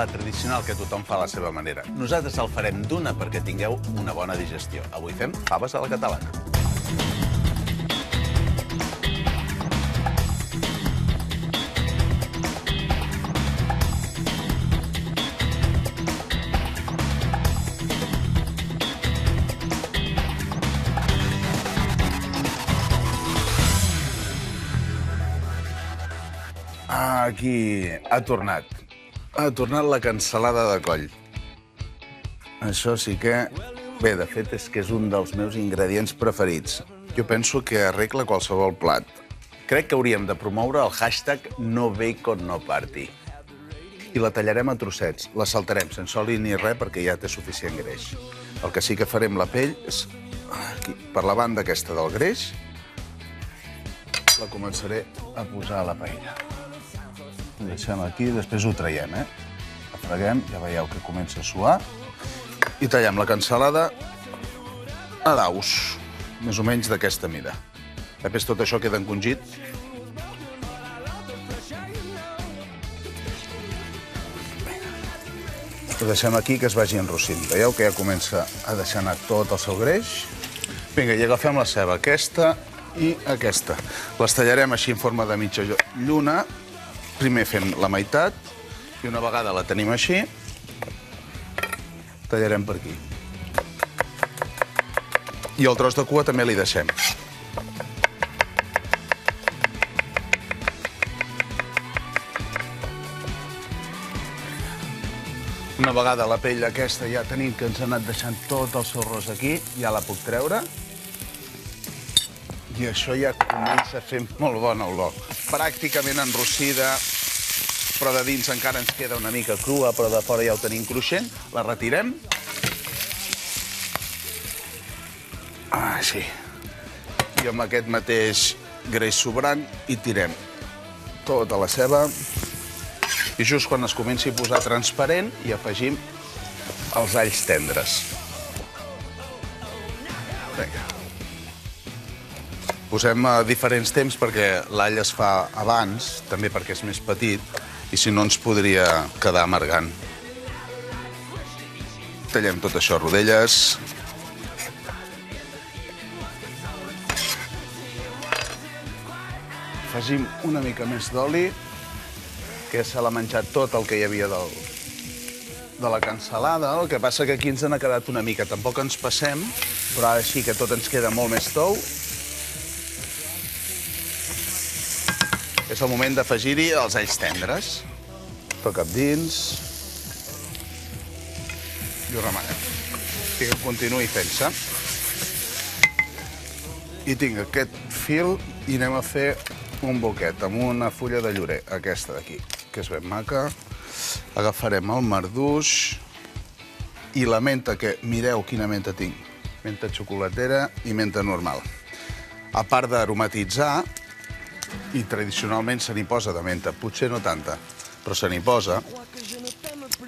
plat tradicional que tothom fa a la seva manera. Nosaltres el farem d'una perquè tingueu una bona digestió. Avui fem faves a la catalana. Aquí ha tornat la cansalada de coll. Això sí que... Bé, de fet, és que és un dels meus ingredients preferits. Jo penso que arregla qualsevol plat. Crec que hauríem de promoure el hashtag #NoBaconNoParty. I la tallarem a trossets, la saltarem sense oli ni res perquè ja té suficient greix. El que sí que farem la pell és aquí, per la banda aquesta del greix, la començaré a posar a la paella. Ho deixem aquí, després ho traiem, La freguem, ja veieu que comença a suar. I tallem la cansalada a daus, més o menys d'aquesta mida. Després tot això queda encongit. Ho deixem aquí, que es vagi enrossint. Veieu que ja comença a deixar anar tot el seu greix. Vinga, i agafem la ceba, aquesta i aquesta. Les tallarem així en forma de mitja lluna. Primer fem la meitat i una vegada la tenim així, tallarem per aquí. I el tros de cua també li deixem. Una vegada la pell aquesta ja tenim que ens ha anat deixant tot el seu ros aquí, ja la puc treure. I això ja comença a fer molt bon olor. Pràcticament enrossida, però de dins encara ens queda una mica crua, però de fora ja ho tenim cruixent. La retirem. Així. I amb aquest mateix greix sobrant hi tirem tota la ceba. I just quan es comenci a posar transparent hi afegim els alls tendres. Vinga. Posem a diferents temps perquè l'all es fa abans, també perquè és més petit, i si no ens podria quedar amargant. Tallem tot això a rodelles. Afegim una mica més d'oli, que se l'ha menjat tot el que hi havia de la cansalada. El que passa que aquí ens n'ha quedat una mica. Tampoc ens passem, però ara sí que tot ens queda molt més tou. És el moment d'afegir-hi els alls tendres. Tot cap dins. I ho remenem. I que continuï fent-se. I tinc aquest fil i anem a fer un boquet amb una fulla de llorer, aquesta d'aquí, que és ben maca. Agafarem el marduix i la menta, que mireu quina menta tinc. Menta xocolatera i menta normal. A part d'aromatitzar, i tradicionalment se n'hi posa de menta, potser no tanta, però se n'hi posa,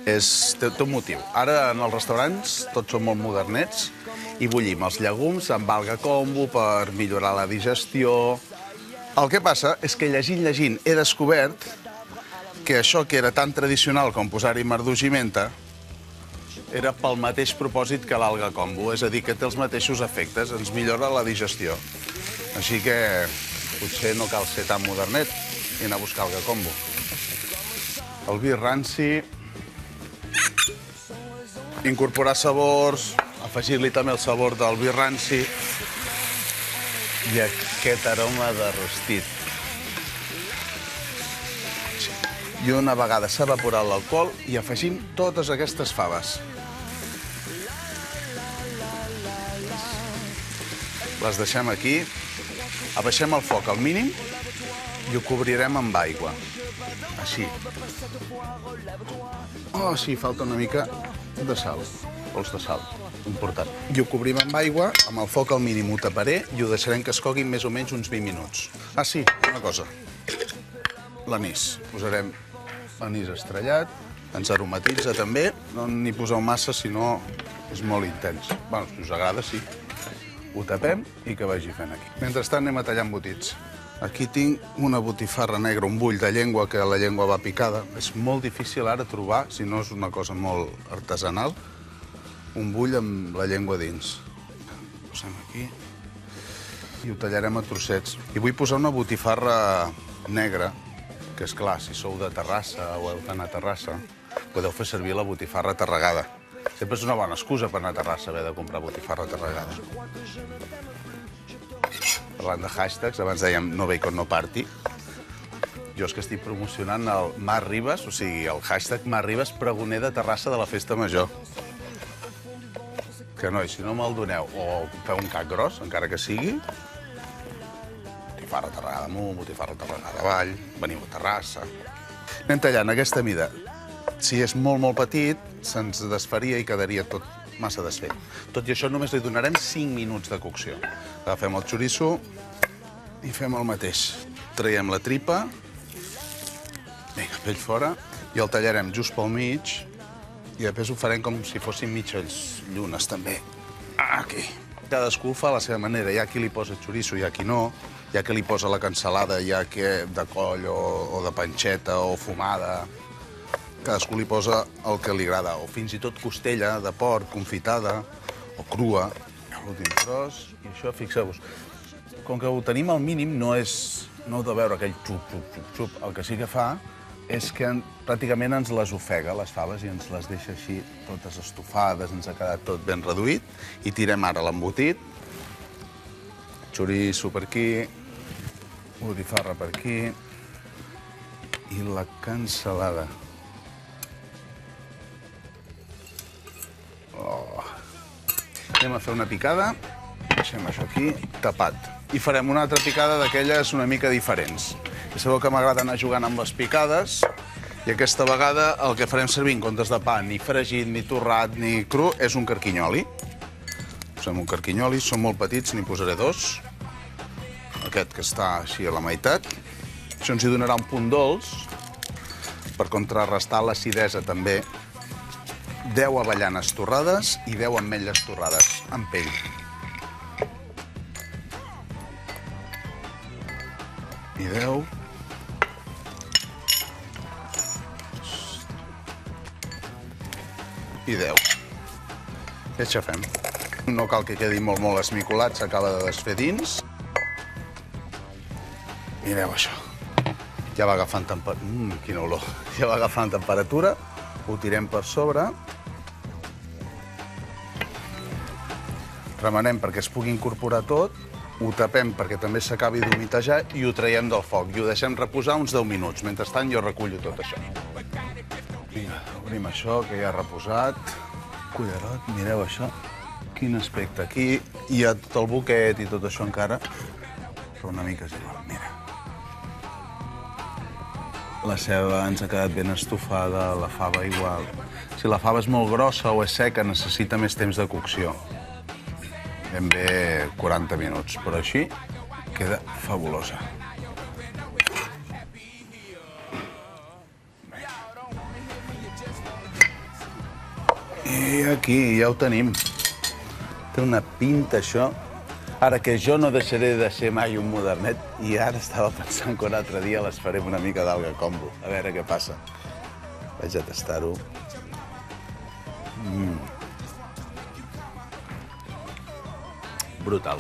té un motiu. Ara en els restaurants tots són molt modernets i bullim els llegums amb alga kombu per millorar la digestió. El que passa és que llegint he descobert que això que era tan tradicional com posar-hi marduix i menta era pel mateix propòsit que l'alga kombu, és a dir, que té els mateixos efectes, ens millora la digestió. Així que potser no cal ser tan modernet i anar a buscar alga kombu. El vi ranci, incorporar sabors, afegir-li també el sabor del vi ranci i aquest aroma de rostit. I una vegada s'ha evaporat l'alcohol i afegim totes aquestes faves. Les deixem aquí. Abaixem el foc al mínim i ho cobrirem amb aigua. Així. Oh, sí, falta una mica de sal. Pols de sal. Important. I ho cobrim amb aigua, amb el foc al mínim ho taparé i ho deixarem que es coguin més o menys uns 20 minuts. Ah, sí, una cosa. L'anís. Posarem l'anís estrellat. Ens aromatitza també. No n'hi poseu massa, si no és molt intens. Bé, si us agrada, sí. Ho tapem i que vagi fent aquí. Mentrestant anem a tallar embotits. Aquí tinc una botifarra negra, un bull de llengua, que la llengua va picada. És molt difícil ara trobar, si no és una cosa molt artesanal, un bull amb la llengua dins. Posem aquí i ho tallarem a trossets. I vull posar una botifarra negra, que és clar, si sou de Terrassa o heu d'anar a Terrassa, podeu fer servir la botifarra tarragada. Sempre és una bona excusa per anar a Terrassa, haver de comprar botifarra tarragada. Parlant de hashtags, abans dèiem no bacon, no party. Jo és que estic promocionant el Mar Ribas, o sigui, el hashtag Mar Ribas pregoner de Terrassa de la Festa Major. Que, noi, si no me'l doneu o feu un cac gros, encara que sigui, botifarra tarragada amunt, botifarra tarragada avall, veniu a Terrassa. Anem tallant aquesta mida. Si és molt, molt petit, se'ns desfaria i quedaria tot massa desfet. Tot i això, només li donarem 5 minuts de cocció. Agafem el xoriço i fem el mateix. Traiem la tripa, vinga, pell fora, i el tallarem just pel mig, i després ho farem com si fossin mitges llunes, també. Aquí. Cadascú fa a la seva manera. Hi ha qui li posa xoriço, hi ha qui no. Hi ha qui li posa la cansalada, hi ha qui de coll o de panxeta o fumada. Cadascú li posa el que li agrada, o fins i tot costella de porc, confitada, o crua. L'últim tros, i això, fixeu-vos, com que ho tenim al mínim, no heu de veure aquell xup, xup, xup, xup. El que sí que fa és que pràcticament ens les ofega, les faves, i ens les deixa així totes estofades, ens ha quedat tot ben reduït, i tirem ara l'embotit, xoriço per aquí, botifarra per aquí, i la cansalada. Anem a fer una picada, deixem això aquí, tapat. I farem una altra picada d'aquelles una mica diferents. Ja sabeu que m'agrada anar jugant amb les picades, i aquesta vegada el que farem servir en comptes de pa, ni fregit, ni torrat, ni cru, és un carquinyoli. Posem un carquinyoli, són molt petits, n'hi posaré 2. Aquest que està així a la meitat. Això ens hi donarà un punt dolç, per contrarrestar l'acidesa també. 10 avellanes torrades i 10 ametlles torrades, amb pell. I 10. I 10. I aixafem. No cal que quedi molt esmicolat, s'acaba de desfer dins. Mireu això. Ja va agafant temperatura. Quina olor. Ja va agafant temperatura. Ho tirem per sobre. Remenem perquè es pugui incorporar tot, ho tapem perquè també s'acabi d'humitejar i ho traiem del foc i ho deixem reposar uns 10 minuts. Mentrestant jo recullo tot això. Vinga, obrim això, que ja ha reposat. Cullerot, mireu això. Quin aspecte. Aquí hi ha tot el boquet i tot això encara, però una mica és igual, mira. La ceba ens ha quedat ben estofada, la fava igual. Si la fava és molt grossa o és seca, necessita més temps de cocció. Ben bé 40 minuts, però així queda fabulosa. I aquí ja ho tenim. Té una pinta, això. Ara que jo no deixaré de ser mai un modernet, i ara estava pensant que un altre dia les farem una mica d'alga combo. A veure què passa. Vaig a tastar-ho. Brutal.